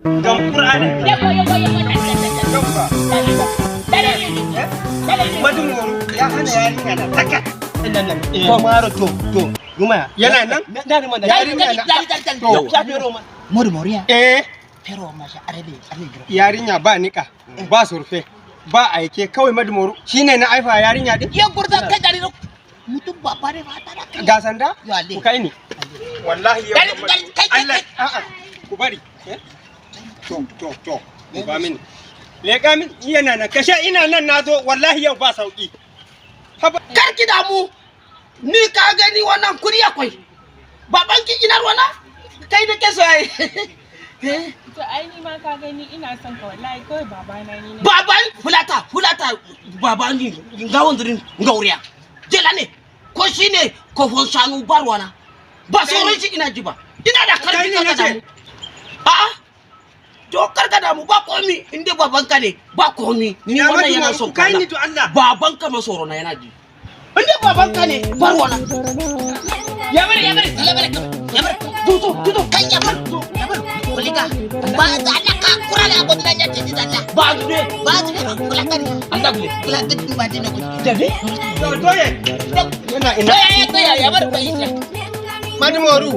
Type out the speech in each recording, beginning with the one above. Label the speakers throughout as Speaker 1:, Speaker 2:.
Speaker 1: Don Qur'ani. Madumuru ya hana yarinya da taka. Nan ko maro to guma yana nan yarinya na to shafiro ma
Speaker 2: Moriya. Pero masha arabe
Speaker 1: yarinya ba nika ba surfe ba aike kawai madumuru shine na aifa yarinya din
Speaker 2: ya gurza kai gari mutum ba bare ba ta da
Speaker 1: ga sanda ku kai ni wallahi yau Allah a'a ku bari to ku ba mini leka min yana nan kashe ina nan nazo wallahi yau ba sauki
Speaker 2: kar ki damu ni ka gani wannan kuri akwai baban ki ina ruwana kai da ke so ai
Speaker 3: to ai ni ma ka gani ina son ka wallahi kai babana ni ne
Speaker 2: baban fulata baban ni ga wondirin ngauriya jela ne ko shine ko fon shanu barwana ba sauran shi ina ji ba ina da karfi ka damu a'a to karka damu ba komi inda baban ka ne ba komi ni wannan yana son ka
Speaker 1: kai ni to Allah
Speaker 2: baban ka masoro na yana ji inda baban ka ne barwana ya bare tutu kan ya bar kulika ba da Allah ka kura da abu da ya ce Allah ba ne kulaka ne Allah kulaka ba ne ko dabe
Speaker 1: to
Speaker 2: ya bar bai
Speaker 1: Madimoru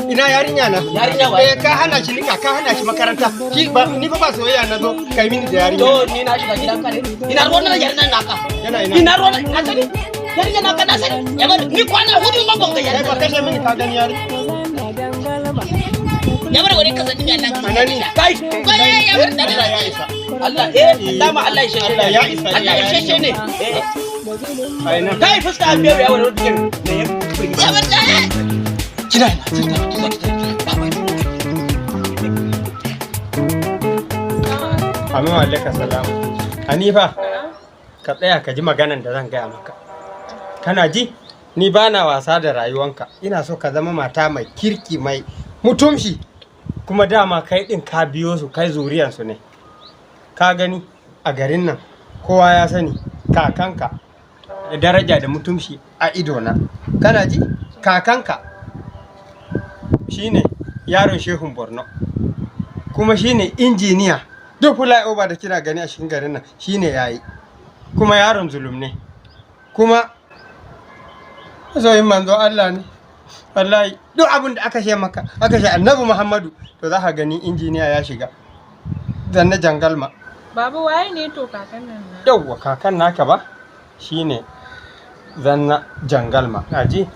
Speaker 1: ina yarinya na
Speaker 2: wa
Speaker 1: ka hana shi nika ka hana shi makaranta ki ba ni fa ba soyayya na zo kai mini da yarinya
Speaker 2: to ni na shiga gidan ka ne ina ruwan na yarinya naka ina ruwan na sani yarinya naka na sani ya bar ni kwana hudu ma ban ga yarinya
Speaker 1: ba kashe mini ka gani yari
Speaker 2: ya bar wani kasan din Allah
Speaker 1: anani
Speaker 2: kai ya bar da
Speaker 1: ya isa
Speaker 2: Allah dama Allah ya shi
Speaker 1: Allah ya isa
Speaker 2: Allah ya shi ne
Speaker 1: aina
Speaker 2: kai fuska biyo ya wani wurin ne ya bar da kina
Speaker 1: Amin wa alaika salamu. Hanifa, ka tsaya ka ji maganan da zan gaya maka. Kana ji? Ni ba na wasa da rayuwanka. Ina so ka zama mata mai kirki mai mutumshi. Kuma dama kai ɗin ka biyo su kai zuriyansu ne. Ka gani a garin nan kowa ya sani kakanka da daraja da mutumshi a idona. Kana ji? Kakanka shine yaron Shehun Borno. Kuma shine injiniya. Duk flyover da kina gani a cikin garin nan shine yayi. Kuma yaron zulum ne. Kuma zoyin manzo Allah ne. Wallahi duk abin da aka ce maka aka ce Annabi Muhammadu to za ka gani injiniya ya shiga. Zanna jangalma.
Speaker 3: Baba waye ne to kakan nan na
Speaker 1: Yawwa kakan naka ba shine Zanna jangalma. Kaji?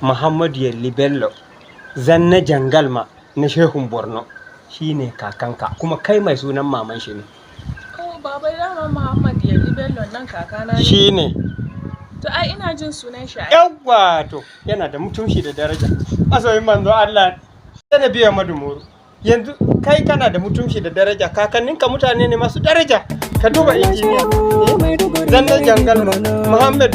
Speaker 1: Muhammadu Yalli Bello. Zanna jangalma na Shehun Borno. Shine kakanka kuma kai mai sunan maman shi ne.
Speaker 3: oh baba dama Muhammad Yalli Bello nan kakana ne
Speaker 1: Shine.
Speaker 3: to ai ina jin sunan shi ai
Speaker 1: Yawwa to yana da mutunci da daraja. Asoyin manzo Allah da biya madumuru. Yanzu kai kana da mutunci da daraja kakanninka mutane ne masu daraja. Ka duba injiniya. Zanna jangal Muhammad